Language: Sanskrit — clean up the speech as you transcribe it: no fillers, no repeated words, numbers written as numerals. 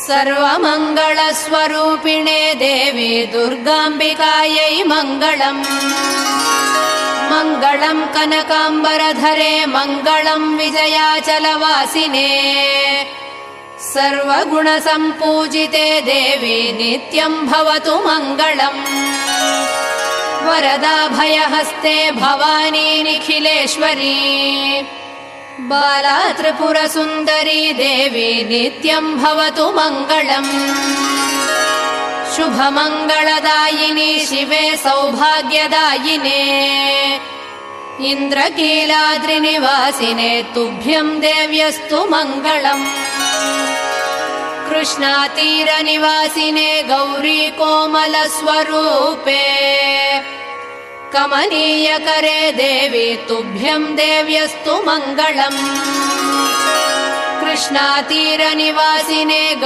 सर्वमङ्गलस्वरूपिणे देवी दुर्गाम्बिकायै मङ्गलम्। मङ्गलम् कनकाम्बरधरे मङ्गलम् विजयाचलवासिने। सर्वगुणसम्पूजिते देवी नित्यम् भवतु मङ्गलम्। वरदाभयहस्ते भवानी निखिलेश्वरी। बाला त्रिपुरसुन्दरी देवी नित्यम् भवतु मङ्गलम्। शुभमङ्गलदायिनी शिवे सौभाग्यदायिने। इन्द्रकीलाद्रिनिवासिने तुभ्यम् देव्यस्तु मङ्गलम्। कृष्णातीरनिवासिने गौरी कोमलस्वरूपे। कमनीयकरे देवी तुभ्यम् देव्यस्तु मङ्गलम्। कृष्णातीरनिवासिने